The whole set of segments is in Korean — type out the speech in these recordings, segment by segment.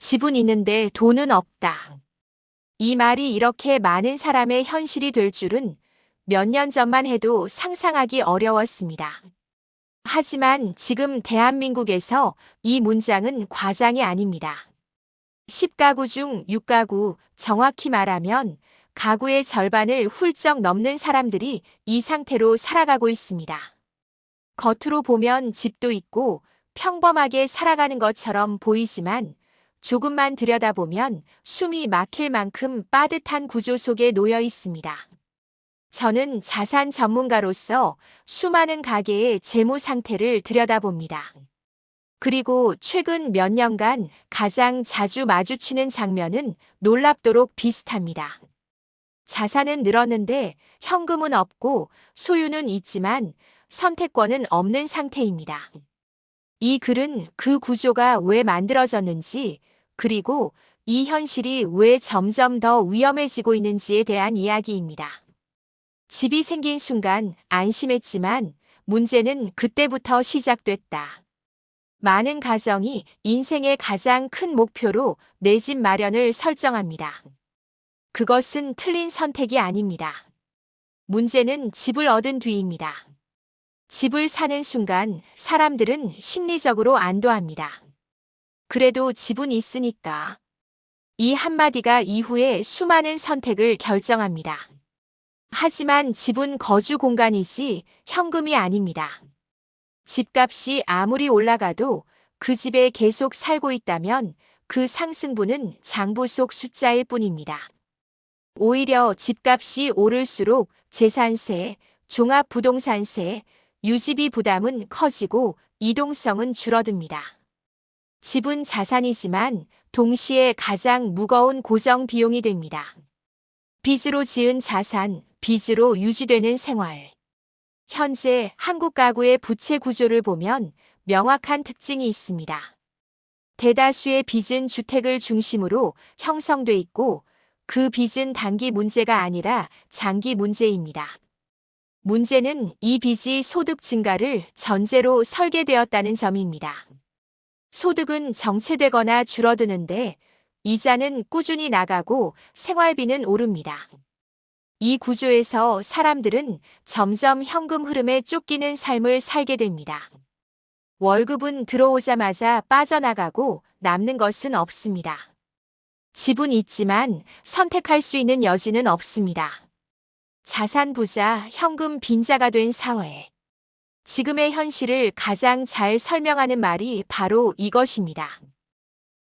집은 있는데 돈은 없다. 이 말이 이렇게 많은 사람의 현실이 될 줄은 몇 년 전만 해도 상상하기 어려웠습니다. 하지만 지금 대한민국에서 이 문장은 과장이 아닙니다. 10가구 중 6가구, 정확히 말하면 가구의 절반을 훌쩍 넘는 사람들이 이 상태로 살아가고 있습니다. 겉으로 보면 집도 있고 평범하게 살아가는 것처럼 보이지만 조금만 들여다보면 숨이 막힐 만큼 빠듯한 구조 속에 놓여 있습니다. 저는 자산 전문가로서 수많은 가게의 재무 상태를 들여다봅니다. 그리고 최근 몇 년간 가장 자주 마주치는 장면은 놀랍도록 비슷합니다. 자산은 늘었는데 현금은 없고 소유는 있지만 선택권은 없는 상태입니다. 이 글은 그 구조가 왜 만들어졌는지, 그리고 이 현실이 왜 점점 더 위험해지고 있는지에 대한 이야기입니다. 집이 생긴 순간 안심했지만 문제는 그때부터 시작됐다. 많은 가정이 인생의 가장 큰 목표로 내 집 마련을 설정합니다. 그것은 틀린 선택이 아닙니다. 문제는 집을 얻은 뒤입니다. 집을 사는 순간 사람들은 심리적으로 안도합니다. 그래도 집은 있으니까. 이 한마디가 이후에 수많은 선택을 결정합니다. 하지만 집은 거주 공간이지 현금이 아닙니다. 집값이 아무리 올라가도 그 집에 계속 살고 있다면 그 상승분은 장부 속 숫자일 뿐입니다. 오히려 집값이 오를수록 재산세, 종합부동산세, 유지비 부담은 커지고 이동성은 줄어듭니다. 집은 자산이지만 동시에 가장 무거운 고정 비용이 됩니다. 빚으로 지은 자산, 빚으로 유지되는 생활. 현재 한국 가구의 부채 구조를 보면 명확한 특징이 있습니다. 대다수의 빚은 주택을 중심으로 형성돼 있고 그 빚은 단기 문제가 아니라 장기 문제입니다. 문제는 이 빚이 소득 증가를 전제로 설계되었다는 점입니다. 소득은 정체되거나 줄어드는데 이자는 꾸준히 나가고 생활비는 오릅니다. 이 구조에서 사람들은 점점 현금 흐름에 쫓기는 삶을 살게 됩니다. 월급은 들어오자마자 빠져나가고 남는 것은 없습니다. 집은 있지만 선택할 수 있는 여지는 없습니다. 자산 부자, 현금 빈자가 된 사회. 지금의 현실을 가장 잘 설명하는 말이 바로 이것입니다.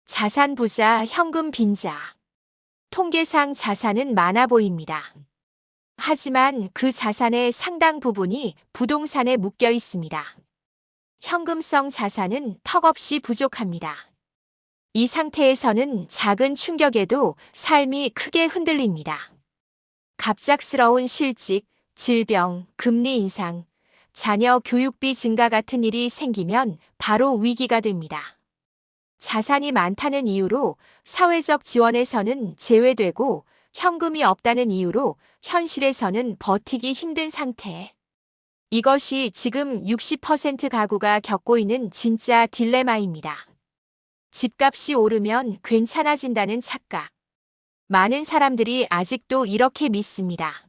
자산 부자, 현금 빈자. 통계상 자산은 많아 보입니다. 하지만 그 자산의 상당 부분이 부동산에 묶여 있습니다. 현금성 자산은 턱없이 부족합니다. 이 상태에서는 작은 충격에도 삶이 크게 흔들립니다. 갑작스러운 실직, 질병, 금리 인상, 자녀 교육비 증가 같은 일이 생기면 바로 위기가 됩니다. 자산이 많다는 이유로 사회적 지원에서는 제외되고 현금이 없다는 이유로 현실에서는 버티기 힘든 상태. 이것이 지금 60% 가구가 겪고 있는 진짜 딜레마입니다. 집값이 오르면 괜찮아진다는 착각. 많은 사람들이 아직도 이렇게 믿습니다.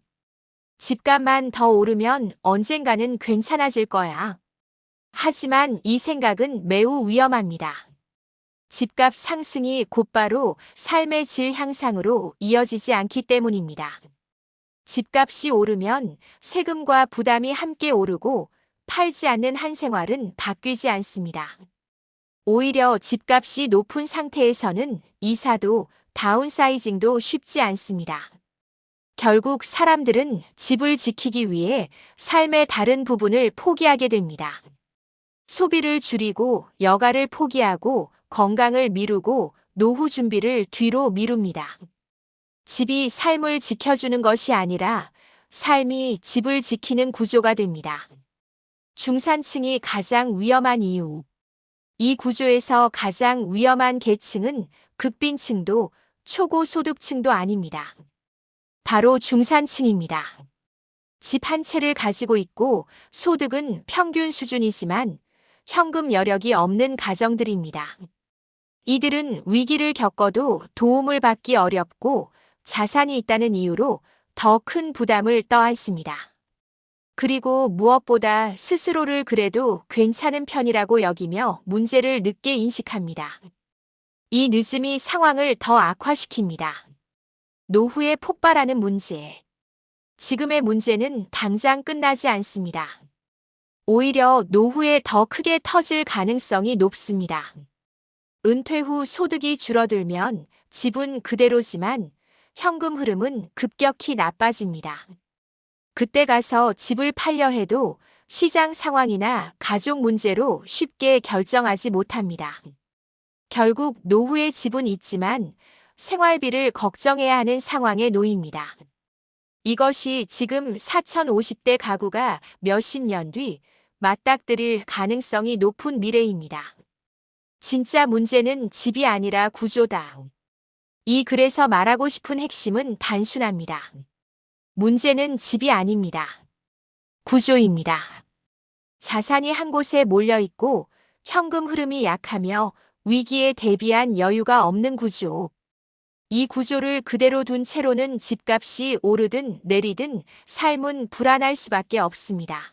집값만 더 오르면 언젠가는 괜찮아질 거야. 하지만 이 생각은 매우 위험합니다. 집값 상승이 곧바로 삶의 질 향상으로 이어지지 않기 때문입니다. 집값이 오르면 세금과 부담이 함께 오르고 팔지 않는 한 생활은 바뀌지 않습니다. 오히려 집값이 높은 상태에서는 이사도 다운사이징도 쉽지 않습니다. 결국 사람들은 집을 지키기 위해 삶의 다른 부분을 포기하게 됩니다. 소비를 줄이고 여가를 포기하고 건강을 미루고 노후 준비를 뒤로 미룹니다. 집이 삶을 지켜주는 것이 아니라 삶이 집을 지키는 구조가 됩니다. 중산층이 가장 위험한 이유. 이 구조에서 가장 위험한 계층은 극빈층도 초고소득층도 아닙니다. 바로 중산층입니다. 집 한 채를 가지고 있고 소득은 평균 수준이지만 현금 여력이 없는 가정들입니다. 이들은 위기를 겪어도 도움을 받기 어렵고 자산이 있다는 이유로 더 큰 부담을 떠안습니다. 그리고 무엇보다 스스로를 그래도 괜찮은 편이라고 여기며 문제를 늦게 인식합니다. 이 늦음이 상황을 더 악화시킵니다. 노후에 폭발하는 문제. 지금의 문제는 당장 끝나지 않습니다. 오히려 노후에 더 크게 터질 가능성이 높습니다. 은퇴 후 소득이 줄어들면 집은 그대로지만 현금 흐름은 급격히 나빠집니다. 그때 가서 집을 팔려 해도 시장 상황이나 가족 문제로 쉽게 결정하지 못합니다. 결국 노후에 집은 있지만 생활비를 걱정해야 하는 상황에 놓입니다. 이것이 지금 4050대 가구가 몇십 년 뒤 맞닥뜨릴 가능성이 높은 미래입니다. 진짜 문제는 집이 아니라 구조다. 이 글에서 말하고 싶은 핵심은 단순합니다. 문제는 집이 아닙니다. 구조입니다. 자산이 한 곳에 몰려 있고 현금 흐름이 약하며 위기에 대비한 여유가 없는 구조. 이 구조를 그대로 둔 채로는 집값이 오르든 내리든 삶은 불안할 수밖에 없습니다.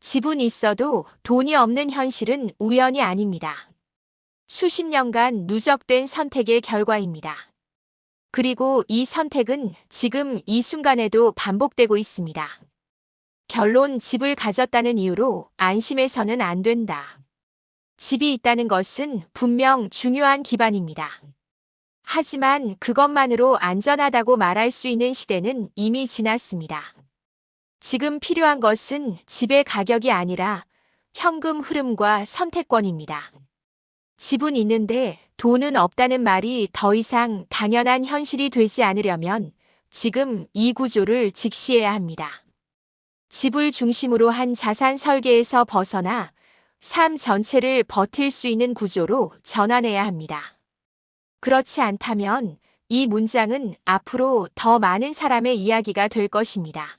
집은 있어도 돈이 없는 현실은 우연이 아닙니다. 수십 년간 누적된 선택의 결과입니다. 그리고 이 선택은 지금 이 순간에도 반복되고 있습니다. 결론, 집을 가졌다는 이유로 안심해서는 안 된다. 집이 있다는 것은 분명 중요한 기반입니다. 하지만 그것만으로 안전하다고 말할 수 있는 시대는 이미 지났습니다. 지금 필요한 것은 집의 가격이 아니라 현금 흐름과 선택권입니다. 집은 있는데 돈은 없다는 말이 더 이상 당연한 현실이 되지 않으려면 지금 이 구조를 직시해야 합니다. 집을 중심으로 한 자산 설계에서 벗어나 삶 전체를 버틸 수 있는 구조로 전환해야 합니다. 그렇지 않다면 이 문장은 앞으로 더 많은 사람의 이야기가 될 것입니다.